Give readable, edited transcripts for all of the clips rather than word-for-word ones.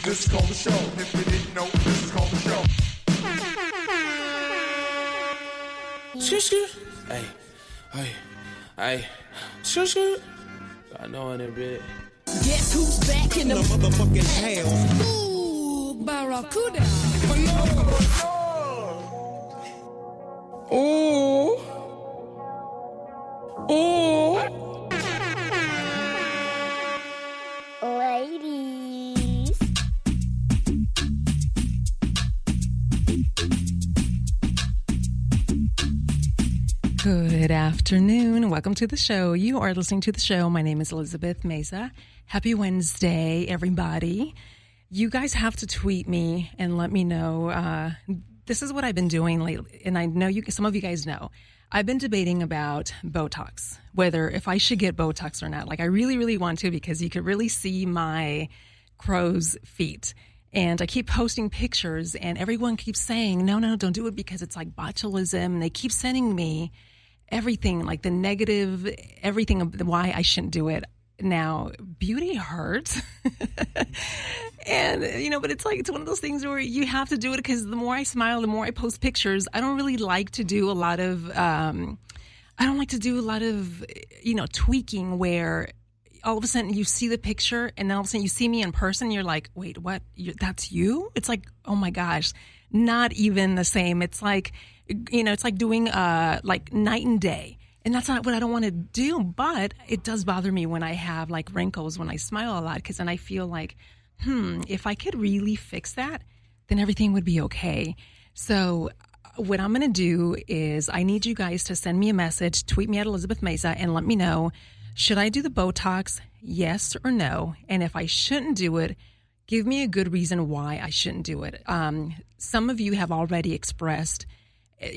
This is called the show. If you didn't know, this is called the show. Hey. I know in a bit. Guess who's back in the motherfucking house? Ooh, Barracuda. Ooh. Ladies. Good afternoon. Welcome to the show. You are listening to the show. My name is Elizabeth Mesa. Happy Wednesday, everybody. You guys have to tweet me and let me know. This is what I've been doing lately, and I know some of you guys know. I've been debating about Botox, whether if I should get Botox or not. Like, I really, really want to, because you could really see my crow's feet. And I keep posting pictures, and everyone keeps saying, no, don't do it because it's like botulism. And they keep sending me everything, like the negative, everything of why I shouldn't do it. Now, beauty hurts. And, but it's one of those things where you have to do it, because the more I smile, the more I post pictures. I don't really like to do a lot of, tweaking where all of a sudden you see the picture and then all of a sudden you see me in person. You're like, wait, what? That's you? It's like, oh my gosh, not even the same. It's like, it's like doing like night and day. And that's not what I don't want to do. But it does bother me when I have like wrinkles when I smile a lot, because then I feel like, if I could really fix that, then everything would be okay. So what I'm going to do is I need you guys to send me a message, tweet me at Elizabeth Mesa, and let me know, should I do the Botox, yes or no? And if I shouldn't do it, give me a good reason why I shouldn't do it. Some of you have already expressed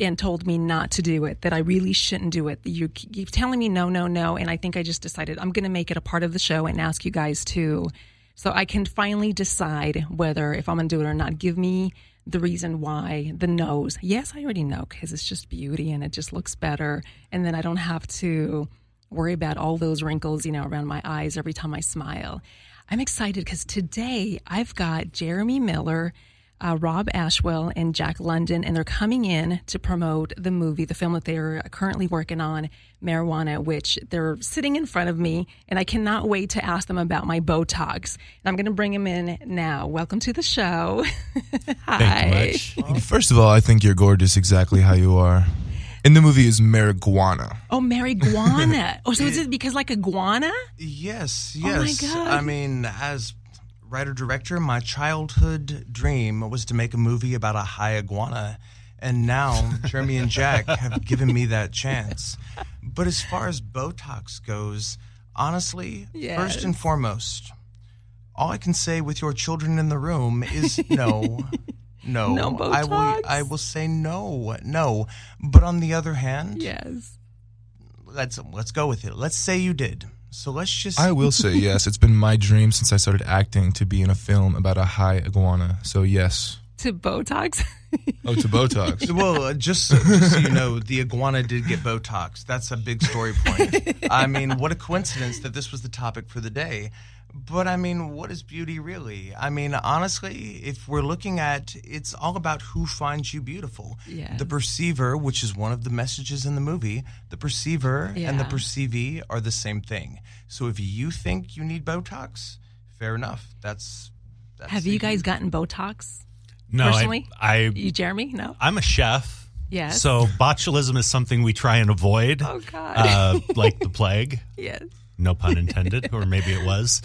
and told me not to do it, that I really shouldn't do it. You keep telling me no, and I think I just decided I'm going to make it a part of the show and ask you guys to, so I can finally decide whether if I'm going to do it or not. Give me the reason why, the no's. Yes, I already know, because it's just beauty and it just looks better, and then I don't have to worry about all those wrinkles, around my eyes every time I smile. I'm excited because today I've got Jeremy Miller, Rob Ashwell, and Jack London, and they're coming in to promote the movie, the film that they're currently working on, Mariguana, which they're sitting in front of me, and I cannot wait to ask them about my Botox. And I'm going to bring them in now. Welcome to the show. Hi. Thank you much. First of all, I think you're gorgeous exactly how you are. And the movie is Mariguana. Oh, Mariguana. Oh, so is it because like iguana? Yes. Oh my God. I mean, as writer-director, my childhood dream was to make a movie about a high iguana. And now Jeremy and Jack have given me that chance. But as far as Botox goes, honestly, First and foremost, all I can say with your children in the room is no. No Botox? I will say no. But on the other hand, yes, let's go with it. Let's say you did. So let's just. I will say yes. It's been my dream since I started acting to be in a film about a high iguana. So yes. To Botox. Oh, to Botox. Well, just so you know, the iguana did get Botox. That's a big story point. I mean, what a coincidence that this was the topic for the day. But, I mean, what is beauty really? I mean, honestly, if we're looking at, it's all about who finds you beautiful. Yes. The perceiver, which is one of the messages in the movie, the perceiver and the perceivee are the same thing. So if you think you need Botox, fair enough. That's Have you guys gotten Botox? No, personally? you, Jeremy? No? I'm a chef. Yes. So botulism is something we try and avoid. Oh, God. Like the plague. Yes. No pun intended, or maybe it was.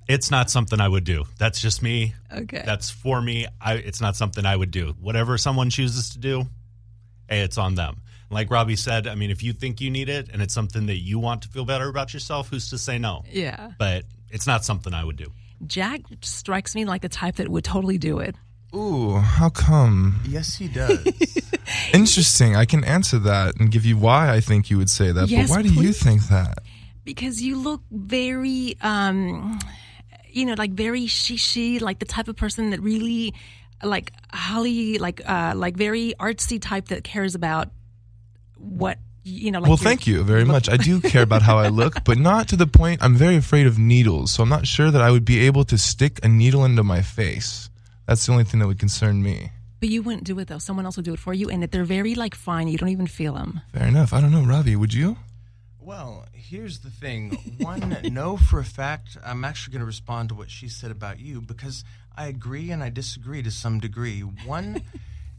It's not something I would do. That's just me. Okay. That's for me. It's not something I would do. Whatever someone chooses to do, hey, it's on them. Like Robbie said, I mean, if you think you need it and it's something that you want to feel better about yourself, who's to say no? Yeah. But it's not something I would do. Jack strikes me like the type that would totally do it. Ooh, how come? Yes, he does. Interesting. I can answer that and give you why I think you would say that. Yes, but why do you think that? Because you look very, like very shishy, like the type of person that really, like Holly, like very artsy type that cares about what Like Well, thank you very much. I do care about how I look, but not to the point. I'm very afraid of needles, so I'm not sure that I would be able to stick a needle into my face. That's the only thing that would concern me. But you wouldn't do it, though. Someone else will do it for you, and that they're very, fine. You don't even feel them. Fair enough. I don't know, Robbie, would you? Well, here's the thing. One, no, for a fact, I'm actually going to respond to what she said about you because I agree and I disagree to some degree. One,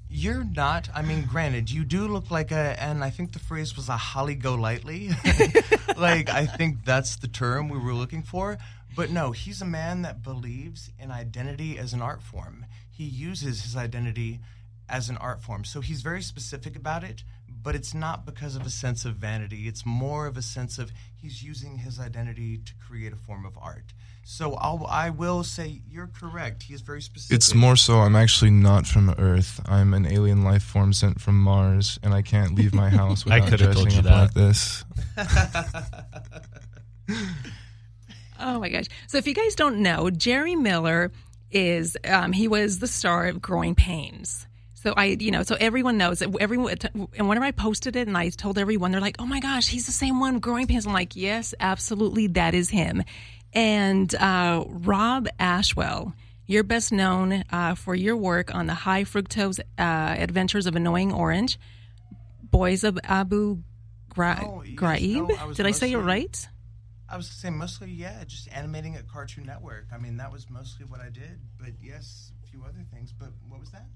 you're not, granted, you do look like and I think the phrase was a holly go lightly. I think that's the term we were looking for. But no, he's a man that believes in identity as an art form. He uses his identity as an art form. So he's very specific about it, but it's not because of a sense of vanity. It's more of a sense of he's using his identity to create a form of art. So I will say you're correct. He is very specific. It's more so I'm actually not from Earth. I'm an alien life form sent from Mars, and I can't leave my house without I could have told dressing you up that. like this. Oh, my gosh. So if you guys don't know, Jerry Miller is, he was the star of Growing Pains. So so everyone knows it. And whenever I posted it and I told everyone, they're like, oh my gosh, he's the same one, Growing Pains. I'm like, yes, absolutely, that is him. And Rob Ashwell, you're best known for your work on the High Fructose Adventures of Annoying Orange, Boys of Abu Ghraib. Did I say it right? I was going to say mostly, just animating at Cartoon Network. That was mostly what I did. But yes, a few other things. But what was that?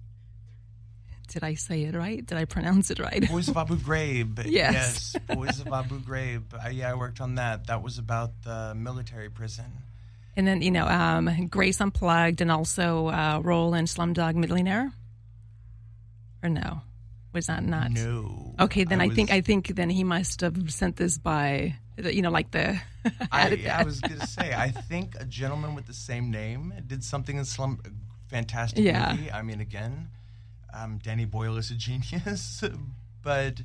Did I say it right? Did I pronounce it right? Boys of Abu Ghraib. Yes. Boys of Abu Ghraib. I worked on that. That was about the military prison. And then, Grace Unplugged and also role in Slumdog Millionaire? Or no? Was that not? No. Okay, then I think then he must have sent this by, the... I was going to say, I think a gentleman with the same name did something in fantastic movie. Again... Danny Boyle is a genius, but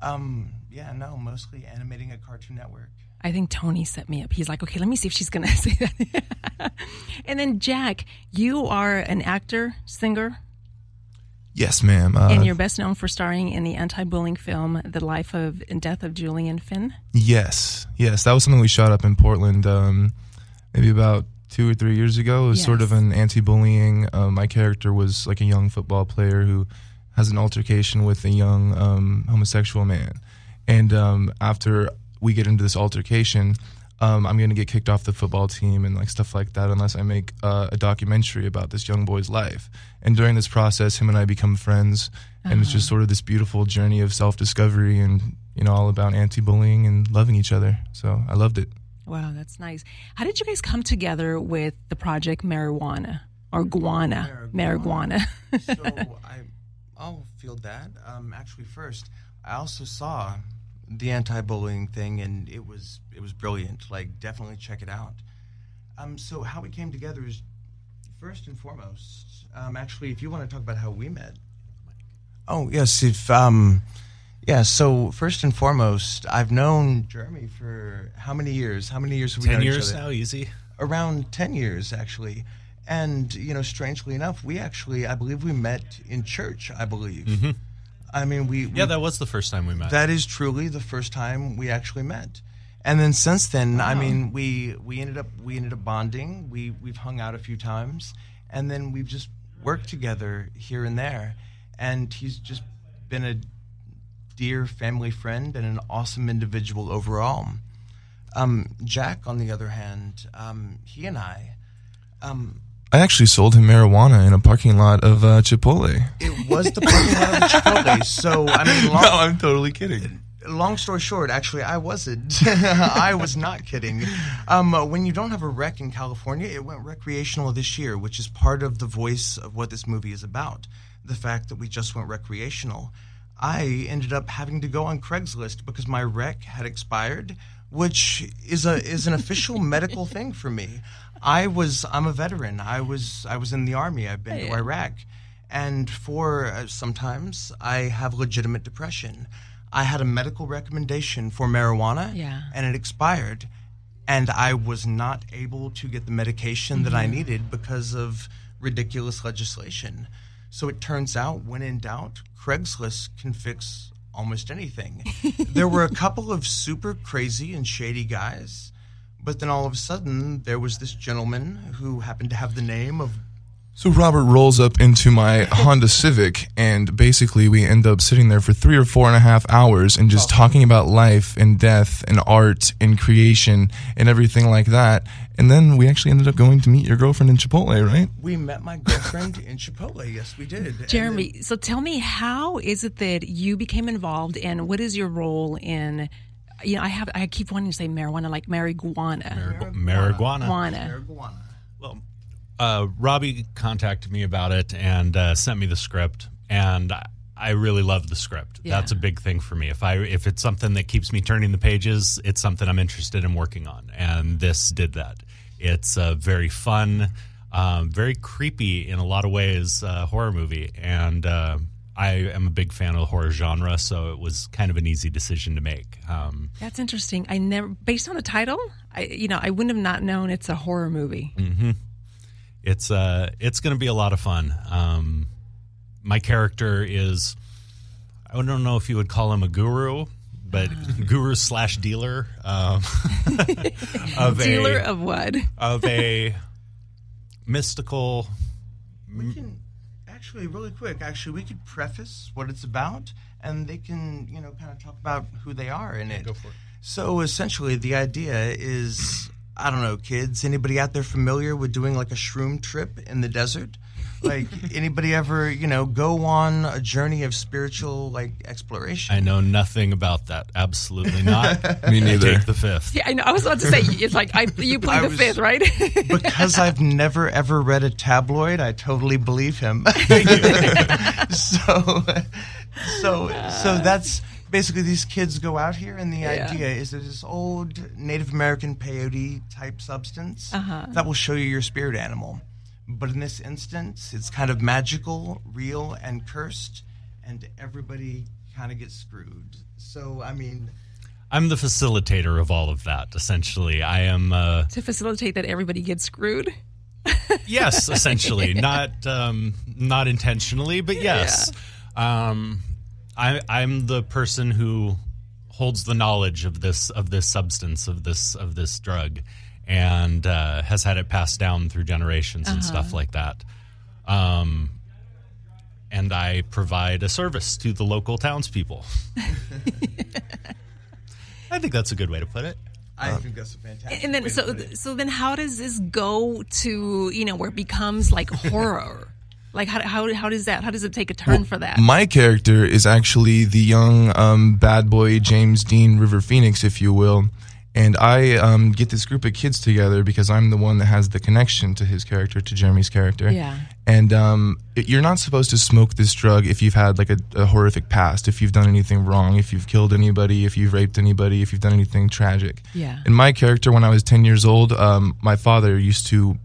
mostly animating at Cartoon Network. I think Tony set me up. He's like, okay, let me see if she's going to say that. And then Jack, you are an actor, singer. Yes, ma'am. And you're best known for starring in the anti-bullying film, The Life and Death of Julian Finn. Yes. That was something we shot up in Portland maybe about 2 or 3 years ago. It was sort of an anti-bullying. My character was like a young football player who has an altercation with a young homosexual man. And after we get into this altercation, I'm going to get kicked off the football team and stuff like that unless I make a documentary about this young boy's life. And during this process, him and I become friends. And it's just sort of this beautiful journey of self-discovery and, all about anti-bullying and loving each other. So I loved it. Wow, that's nice. How did you guys come together with the project Mariguana or Guana? Mariguana. So I'll field that. Actually, first, I also saw the anti-bullying thing, and it was brilliant. Definitely check it out. So how we came together is first and foremost. Actually, if you want to talk about how we met. Oh yes, so first and foremost, I've known Jeremy for how many years? How many years have we known each other? 10 years now, easy. Around 10 years, actually. And, strangely enough, I believe we met in church, I believe. Mm-hmm. That was the first time we met. That is truly the first time we actually met. And then since then, we ended up bonding. We've hung out a few times. And then we've just worked together here and there. And he's just been a dear family friend and an awesome individual overall. Jack, on the other hand, he and I actually sold him marijuana in a parking lot of Chipotle. It was the parking lot of Chipotle. So, no, I'm totally kidding. Long story short, actually, I wasn't. I was not kidding. When you don't have a rec in California, it went recreational this year, which is part of the voice of what this movie is about. The fact that we just went recreational. I ended up having to go on Craigslist because my rec had expired, which is an official medical thing for me. I'm a veteran. I was in the Army. I've been to Iraq. And for sometimes I have legitimate depression. I had a medical recommendation for marijuana, and it expired. And I was not able to get the medication that I needed because of ridiculous legislation. So it turns out, when in doubt, Craigslist can fix almost anything. There were a couple of super crazy and shady guys, but then all of a sudden there was this gentleman who happened to have the name of... So Robert rolls up into my Honda Civic, and basically we end up sitting there for 3 or 4.5 hours and just talking about life and death and art and creation and everything like that. And then we actually ended up going to meet your girlfriend in Chipotle, right? We met my girlfriend in Chipotle. Yes, we did. Jeremy, so tell me, how is it that you became involved, and what is your role in... You know, I keep wanting to say marijuana, like Mariguana. Mariguana. Well, Robbie contacted me about it and sent me the script, and I really love the script. Yeah. That's a big thing for me. If it's something that keeps me turning the pages, it's something I'm interested in working on, and this did that. It's a very fun, very creepy in a lot of ways horror movie, and I am a big fan of the horror genre, so it was kind of an easy decision to make. That's interesting. Based on the title, I wouldn't have not known it's a horror movie. Mm-hmm. It's going to be a lot of fun. My character is, I don't know if you would call him a guru, but guru / dealer. Dealer of what? Of a mystical. We can actually, really quick, we could preface what it's about, and they can, kind of talk about who they are in it. Go for it. So essentially, the idea is, I don't know, kids, anybody out there familiar with doing like a shroom trip in the desert? Like, anybody ever, go on a journey of spiritual, exploration? I know nothing about that. Absolutely not. Me neither. I take the fifth. Yeah, I know. I was about to say, it's like you plead the fifth, right? Because I've never, ever read a tabloid, I totally believe him. So that's... Basically, these kids go out here, and the idea is that this old Native American peyote type substance that will show you your spirit animal. But in this instance, it's kind of magical, real, and cursed, and everybody kind of gets screwed. So, I mean... I'm the facilitator of all of that, essentially. I am... To facilitate that everybody gets screwed? Yes, essentially. Not intentionally, but yes. Yeah. I'm the person who holds the knowledge of this substance, of this drug, and has had it passed down through generations and stuff like that. And I provide a service to the local townspeople. I think that's a good way to put it. I think that's a fantastic. And then, so then, how does this go to where it becomes like horror? Like, how does that? How does it take a turn for that? My character is actually the young bad boy James Dean River Phoenix, if you will. And I get this group of kids together because I'm the one that has the connection to his character, to Jeremy's character. Yeah. And you're not supposed to smoke this drug if you've had like a horrific past, if you've done anything wrong, if you've killed anybody, if you've raped anybody, if you've done anything tragic. Yeah. In my character, when I was 10 years old, my father used to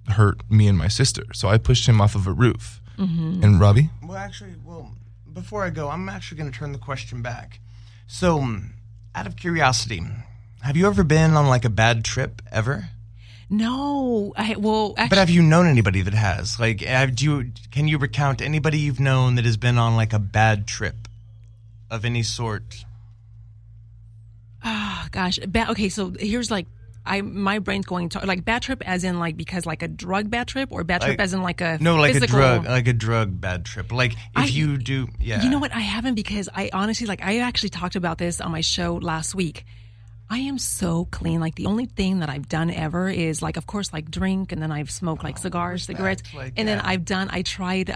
hurt me and my sister. So I pushed him off of a roof. Mm-hmm. And Robbie? Well, before I go, I'm actually going to turn the question back. So, out of curiosity, have you ever been on like a bad trip ever? No. But have you known anybody that has? Like, can you recount anybody you've known that has been on like a bad trip of any sort? Oh, gosh. Okay, so here's like, my brain's going to like bad trip as in like because like a drug bad trip, or bad trip as in like a physical... a drug bad trip. Like if you do, yeah. You know what? I haven't, because I honestly I actually talked about this on my show last week. I am so clean. Like the only thing that I've done ever is like, of course, like drink, and then I've smoked like cigars, cigarettes, and then I tried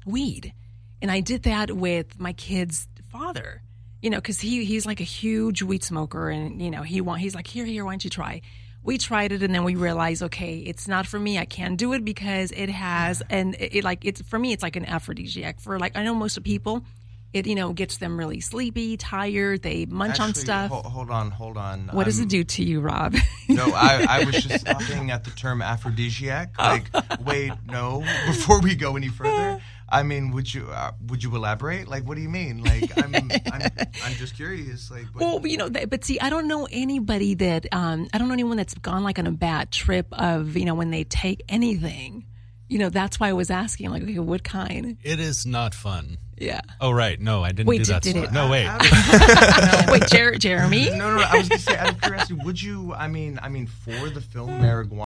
weed, and I did that with my kid's father. Because he's like a huge weed smoker, and he's like, here, why don't you try? We tried it, and then we realized, okay, it's not for me. I can't do it because it has, and it's for me, it's like an aphrodisiac. For like, I know most of people, it gets them really sleepy, tired. They munch on stuff. Hold on. What does it do to you, Rob? No, I was just stopping at the term aphrodisiac. Like, wait, no. Before we go any further. I mean, would you elaborate? Like, what do you mean? Like, I'm just curious. Like, well, but see, I don't know anybody that I don't know anyone that's gone like on a bad trip of when they take anything. that's why I was asking, like, okay, what kind? It is not fun. Yeah. Oh, right. No, I didn't Wait, do that. did it? No, wait. Wait, Jeremy? No, I was going to say, out of curiosity, would you, for the film Mariguana,